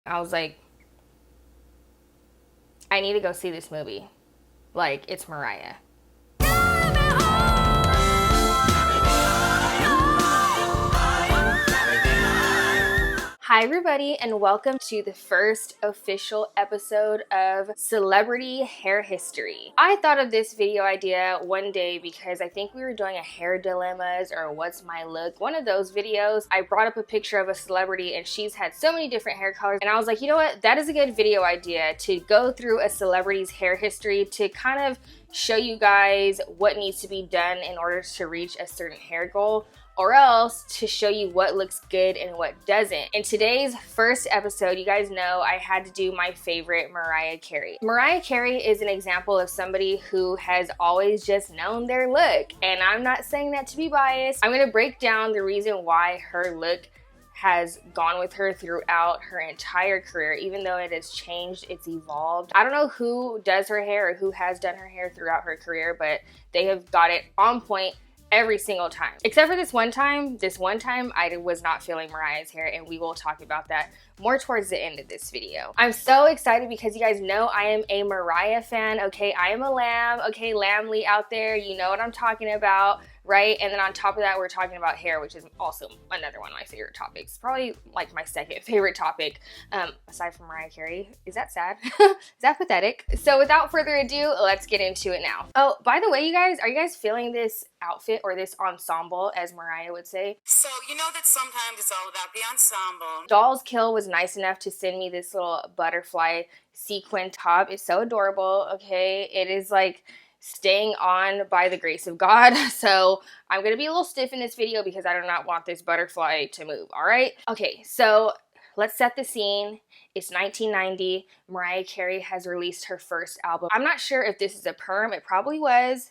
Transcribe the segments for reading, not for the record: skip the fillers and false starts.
I was like, I need to go see this movie. Like, it's Mariah. Hi everybody, and welcome to the first official episode of Celebrity Hair History. I thought of this video idea one day because I think we were doing a hair dilemmas or what's my look, one of those videos. I brought up a picture of a celebrity and she's had so many different hair colors, and I was like, you know what, that is a good video idea to go through a celebrity's hair history to kind of show you guys what needs to be done in order to reach a certain hair goal, or else to show you what looks good and what doesn't. In today's first episode, you guys know I had to do my favorite, Mariah Carey. Mariah Carey is an example of somebody who has always just known their look, and I'm not saying that to be biased. I'm gonna break down the reason why her look has gone with her throughout her entire career. Even though it has changed, it's evolved. I don't know who does her hair or who has done her hair throughout her career, but they have got it on point every single time. Except for this one time I was not feeling Mariah's hair, and we will talk about that more towards the end of this video. I'm so excited because you guys know I am a Mariah fan, okay? I am a lamb, okay? LAMBILY out there, you know what I'm talking about, right? And then on top of that, we're talking about hair, which is also another one of my favorite topics. Probably like my second favorite topic, aside from Mariah Carey. Is that sad? Is that pathetic? So without further ado, let's get into it now. Oh, by the way, you guys, are you guys feeling this outfit or this ensemble, as Mariah would say? So you know that sometimes it's all about the ensemble. Dolls Kill was nice enough to send me this little butterfly sequin top. It's so adorable, okay? It is like staying on by the grace of God. So I'm gonna be a little stiff in this video because I do not want this butterfly to move, all right? Okay, so let's set the scene. It's 1990. Mariah Carey has released her first album. I'm not sure if this is a perm, it probably was,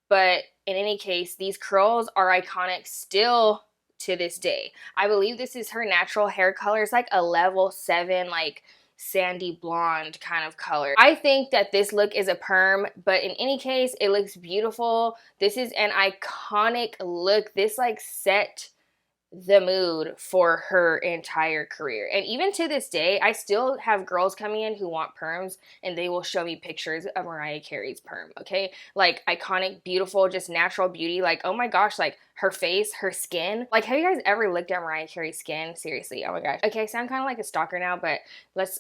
but in any case, these curls are iconic still to this day. I believe this is her natural hair color. It's like a level 7, like sandy blonde kind of color. I think that this look is a perm, but in any case, it looks beautiful. This is an iconic look. This like set the mood for her entire career. And even to this day, I still have girls coming in who want perms, and they will show me pictures of Mariah Carey's perm, okay? Like iconic, beautiful, just natural beauty. Like, oh my gosh, like her face, her skin. Like, have you guys ever looked at Mariah Carey's skin? Seriously, oh my gosh. Okay, so I'm kind of like a stalker now, but let's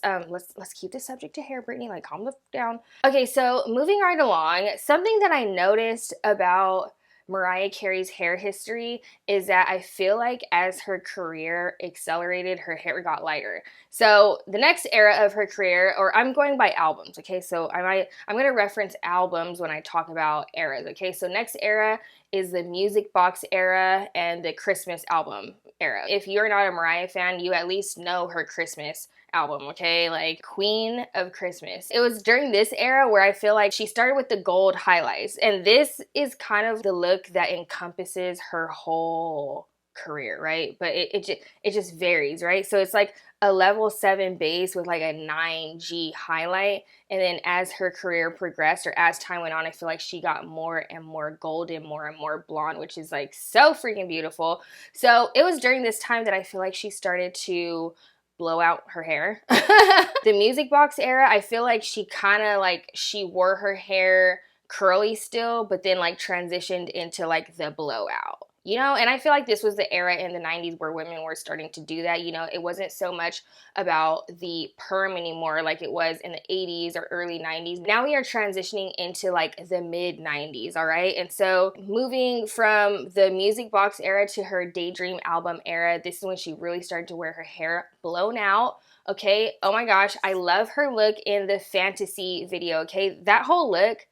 keep this subject to hair, Brittney. Like, calm down. Okay, so moving right along, something that I noticed about Mariah Carey's hair history is that I feel like as her career accelerated, her hair got lighter. So the next era of her career, or I'm going by albums, okay? So I'm going to reference albums when I talk about eras, okay? So next era is the Music Box era and the Christmas album era. If you're not a Mariah fan, you at least know her Christmas album, okay? Like Queen of Christmas. It was during this era where I feel like she started with the gold highlights, and this is kind of the look that encompasses her whole career, right? But it just varies, right? So it's like a level 7 base with like a 9G highlight, and then as her career progressed, or as time went on, I feel like she got more and more golden, more and more blonde, which is like so freaking beautiful. So it was during this time that I feel like she started to blow out her hair. The Music Box era, I feel like she kind of like, she wore her hair curly still, but then like transitioned into like the blowout, you know? And I feel like this was the era in the 90s where women were starting to do that, you know? It wasn't so much about the perm anymore like it was in the 80s or early 90s. Now we are transitioning into like the mid 90s, all right? And so moving from the Music Box era to her Daydream album era, this is when she really started to wear her hair blown out. Okay, oh my gosh, I love her look in the Fantasy video, okay? That whole look,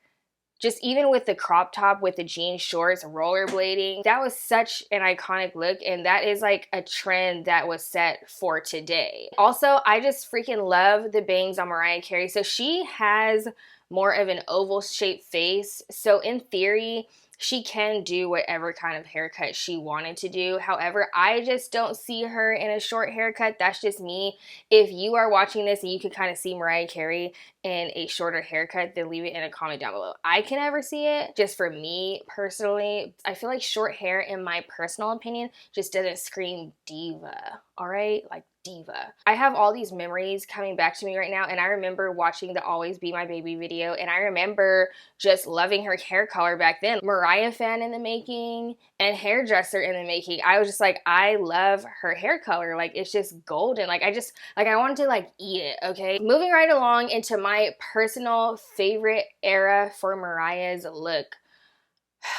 just even with the crop top with the jean shorts, rollerblading, that was such an iconic look, and that is like a trend that was set for today. Also, I just freaking love the bangs on Mariah Carey. So she has more of an oval shaped face. So in theory, she can do whatever kind of haircut she wanted to do. However, I just don't see her in a short haircut. That's just me. If you are watching this and you can kind of see Mariah Carey in a shorter haircut, then leave it in a comment down below. I can never see it. Just for me personally, I feel like short hair, in my personal opinion, just doesn't scream diva all right? Like diva. I have all these memories coming back to me right now, and I remember watching the Always Be My Baby video, and I remember just loving her hair color back then. Mariah fan in the making and hairdresser in the making. I was just like, I love her hair color. Like, it's just golden. Like, I wanted to like eat it, okay? Moving right along into my personal favorite era for Mariah's look.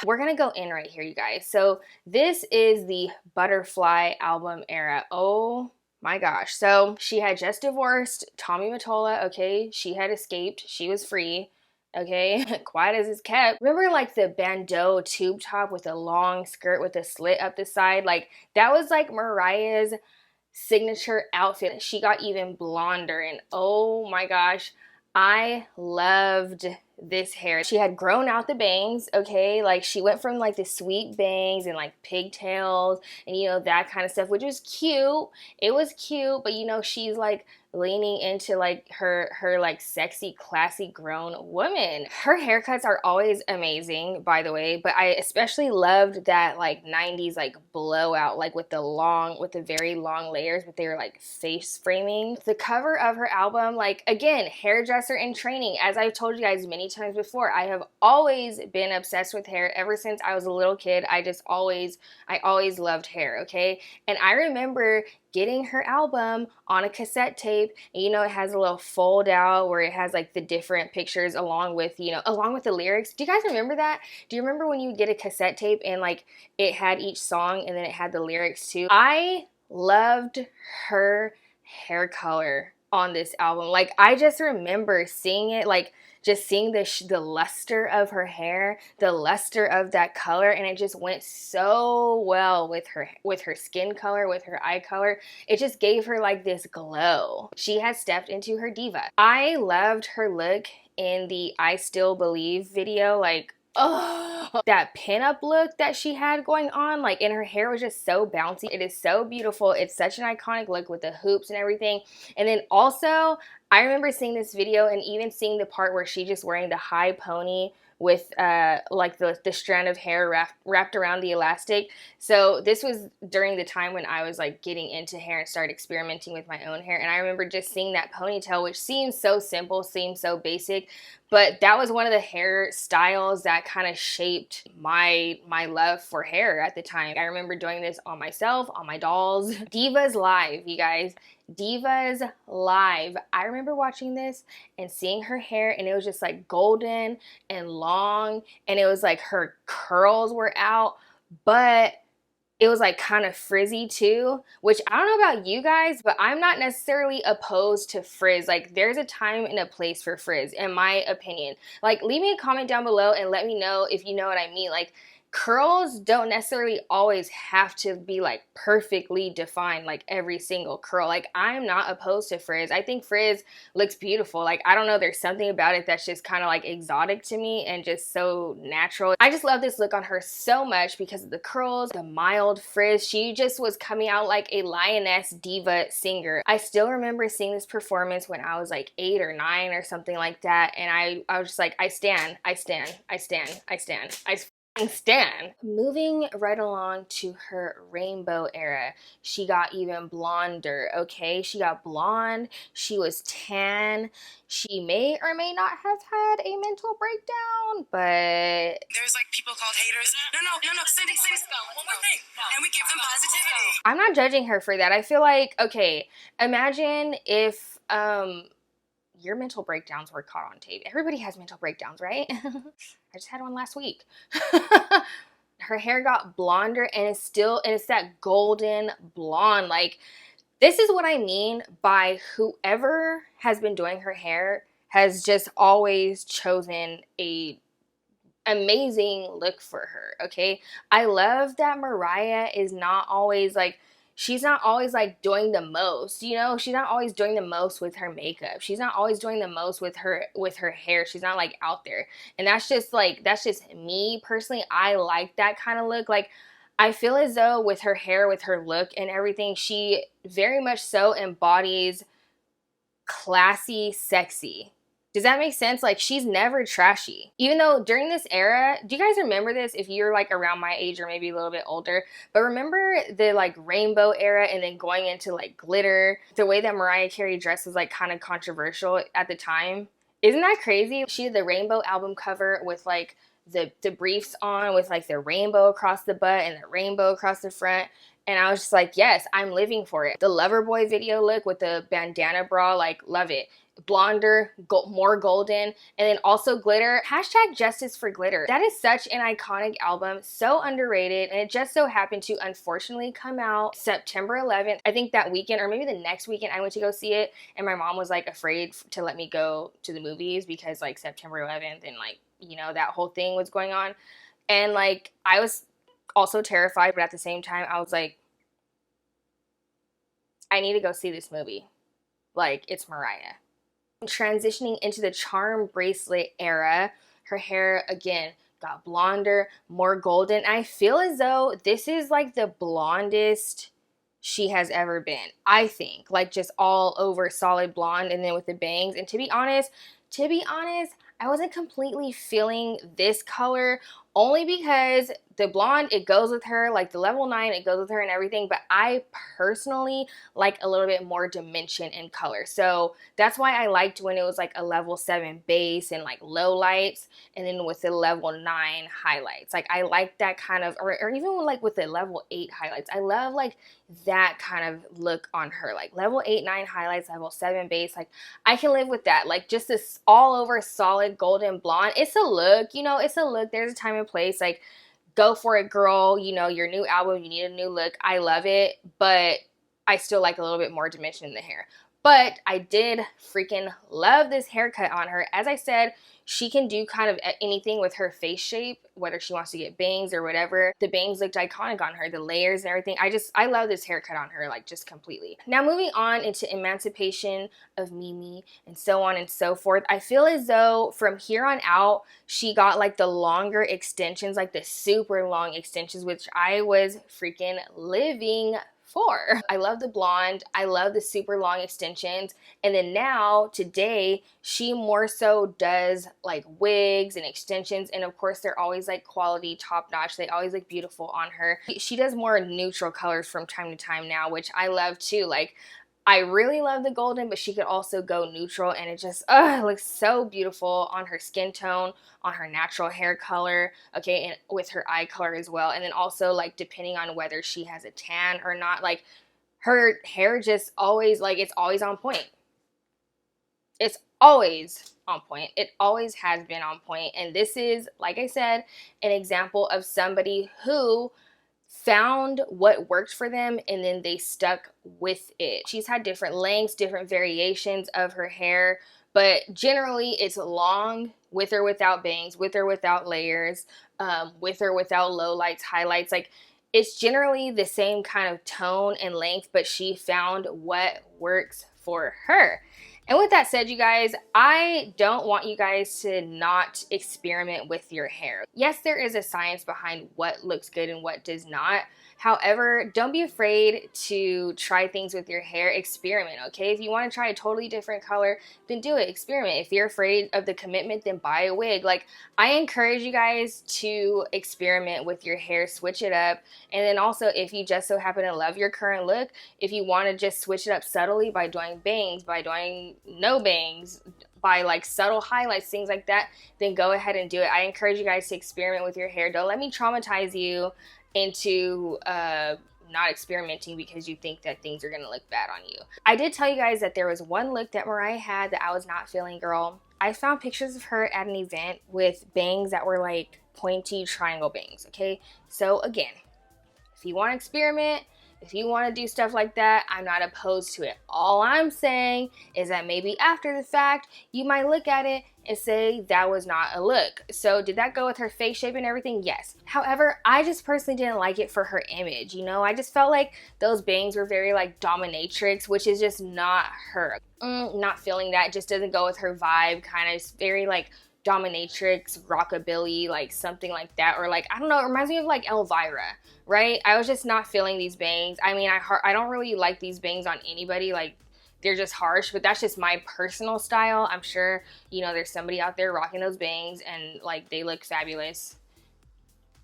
We're gonna go in right here, you guys. So this is the Butterfly album era. Oh my gosh. So she had just divorced Tommy Mottola, okay? She had escaped. She was free, okay? Quiet as it's kept. Remember like the bandeau tube top with a long skirt with a slit up the side? Like that was like Mariah's signature outfit. She got even blonder, and oh my gosh, I loved this hair. She had grown out the bangs, okay? Like she went from like the sweet bangs and like pigtails and you know that kind of stuff, which was cute. It was cute, but you know she's like leaning into like her like sexy, classy grown woman. Her haircuts are always amazing, by the way, but I especially loved that like 90s like blowout, like with the very long layers, but they were like face framing. The cover of her album, like again, hairdresser in training. As I've told you guys many times before, I have always been obsessed with hair ever since I was a little kid. I always loved hair, okay? And I remember getting her album on a cassette tape, and you know it has a little fold out where it has like the different pictures along with the lyrics. Do you guys remember that? Do you remember when you would get a cassette tape and like it had each song and then it had the lyrics too? I loved her hair color on this album. Like I just remember seeing it, like just seeing the luster of her hair, the luster of that color, and it just went so well with her skin color, with her eye color. It just gave her like this glow. She had stepped into her diva. I loved her look in the I Still Believe video. Like, oh, that pinup look that she had going on, like, and her hair was just so bouncy. It is so beautiful. It's such an iconic look with the hoops and everything. And then also, I remember seeing this video and even seeing the part where she's just wearing the high pony with like the strand of hair wrapped around the elastic. So this was during the time when I was like getting into hair and started experimenting with my own hair, and I remember just seeing that ponytail, which seems so simple, seems so basic, but that was one of the hairstyles that kind of shaped my love for hair at the time. I remember doing this on myself, on my dolls. Divas Live, you guys. Divas Live. I remember watching this and seeing her hair, and it was just like golden and long, and it was like her curls were out, but it was like kind of frizzy too, which I don't know about you guys, but I'm not necessarily opposed to frizz. Like there's a time and a place for frizz, in my opinion. Like leave me a comment down below and let me know if you know what I mean. Like curls don't necessarily always have to be like perfectly defined, like every single curl. Like I'm not opposed to frizz. I think frizz looks beautiful. Like I don't know, there's something about it that's just kind of like exotic to me and just so natural. I just love this look on her so much because of the curls, the mild frizz. She just was coming out like a lioness diva singer. I still remember seeing this performance when I was like 8 or 9 or something like that, and I was just like, I stand. Stan. Moving right along to her rainbow era, she got even blonder, okay? She got blonde, she was tan, she may or may not have had a mental breakdown, but There's like people called haters. No, Cindy, one more thing. And we give them positivity. I'm not judging her for that. I feel like, okay, imagine if your mental breakdowns were caught on tape. Everybody has mental breakdowns, right? I just had one last week. Her hair got blonder, and it's that golden blonde. Like, this is what I mean by whoever has been doing her hair has just always chosen a amazing look for her, okay? I love that Mariah is not always like, she's not always like doing the most, you know? She's not always doing the most with her makeup. She's not always doing the most with her hair. She's not like out there. And that's just me personally. I like that kind of look. Like I feel as though with her hair, with her look and everything, she very much so embodies classy, sexy. Does that make sense? Like, she's never trashy. Even though during this era, do you guys remember this if you're like around my age or maybe a little bit older? But remember the like rainbow era and then going into like glitter? The way that Mariah Carey dressed was like kind of controversial at the time. Isn't that crazy? She did the rainbow album cover with like the briefs on with like the rainbow across the butt and the rainbow across the front. And I was just like, yes, I'm living for it. The Loverboy video look with the bandana bra, like, love it. Blonder, more golden, and then also glitter. Hashtag justice for glitter. That is such an iconic album, so underrated, and it just so happened to unfortunately come out September 11th. I think that weekend, or maybe the next weekend, I went to go see it, and my mom was like afraid to let me go to the movies because like September 11th and like, you know, that whole thing was going on. And like, I was also terrified, but at the same time, I was like, I need to go see this movie. Like, it's Mariah. Transitioning into the Charmbracelet era, her hair again got blonder, more golden. I feel as though this is like the blondest she has ever been. I think like just all over solid blonde, and then with the bangs. And to be honest, I wasn't completely feeling this color, only because the blonde, it goes with her, like the level 9, it goes with her and everything, but I personally like a little bit more dimension in color. So that's why I liked when it was like a level 7 base and like low lights, and then with the level 9 highlights. Like I like that kind of, or even like with the level 8 highlights. I love like that kind of look on her, like level 8, 9 highlights, level 7 base. Like I can live with that. Like just this all over solid golden blonde. It's a look, you know, it's a look. There's a time and place. Like, go for it, girl. You know, your new album, you need a new look. I love it, but I still like a little bit more dimension in the hair. But I did freaking love this haircut on her. As I said, she can do kind of anything with her face shape, whether she wants to get bangs or whatever. The bangs looked iconic on her, the layers and everything. I love this haircut on her, like just completely. Now moving on into Emancipation of Mimi and so on and so forth. I feel as though from here on out, she got like the longer extensions, like the super long extensions, which I was freaking living for. I love the blonde. I love the super long extensions. And then now, today, she more so does like wigs and extensions. And of course, they're always like quality, top notch. They always look beautiful on her. She does more neutral colors from time to time now, which I love too. Like, I really love the golden, but she could also go neutral, and it just it looks so beautiful on her skin tone, on her natural hair color, okay, and with her eye color as well. And then also, like, depending on whether she has a tan or not, like, her hair just always, like, it's always on point. It's always on point. It always has been on point. And this is, like I said, an example of somebody who found what worked for them and then they stuck with it. She's had different lengths, different variations of her hair, but generally it's long, with or without bangs, with or without layers, with or without low lights, highlights. Like, it's generally the same kind of tone and length, but she found what works for her. And with that said, you guys, I don't want you guys to not experiment with your hair. Yes, there is a science behind what looks good and what does not. However, don't be afraid to try things with your hair. Experiment, okay? If you want to try a totally different color, then do it. Experiment. If you're afraid of the commitment, then buy a wig. Like, I encourage you guys to experiment with your hair, switch it up. And then also, if you just so happen to love your current look, if you want to just switch it up subtly by doing bangs, by doing no bangs, by like subtle highlights, things like that, then go ahead and do it. I encourage you guys to experiment with your hair. Don't let me traumatize you into not experimenting because you think that things are gonna look bad on you. I did tell you guys that there was one look that Mariah had that I was not feeling, girl. I found pictures of her at an event with bangs that were like pointy triangle bangs, okay? So again, if you want to experiment, if you want to do stuff like that, I'm not opposed to it. All I'm saying is that maybe after the fact, you might look at it and say that was not a look. So did that go with her face shape and everything? Yes. However, I just personally didn't like it for her image. You know, I just felt like those bangs were very like dominatrix, which is just not her. Not feeling that. It just doesn't go with her vibe. Kind of very like dominatrix, rockabilly, like something like that. Or like, I don't know, it reminds me of like Elvira, right? I was just not feeling these bangs. I mean, I don't really like these bangs on anybody. Like, they're just harsh, but that's just my personal style. I'm sure, you know, there's somebody out there rocking those bangs and like they look fabulous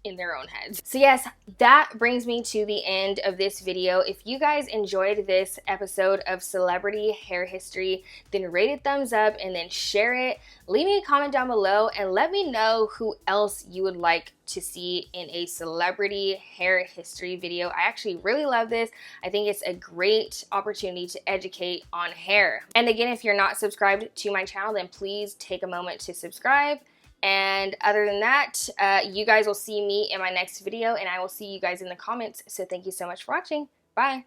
in their own heads. So yes, that brings me to the end of this video. If you guys enjoyed this episode of celebrity hair history, then rate it thumbs up and then share it. Leave me a comment down below and let me know who else you would like to see in a celebrity hair history video. I actually really love this. I think it's a great opportunity to educate on hair. And again, if you're not subscribed to my channel, then please take a moment to subscribe. And other than that, you guys will see me in my next video, and I will see you guys in the comments. So thank you so much for watching. Bye.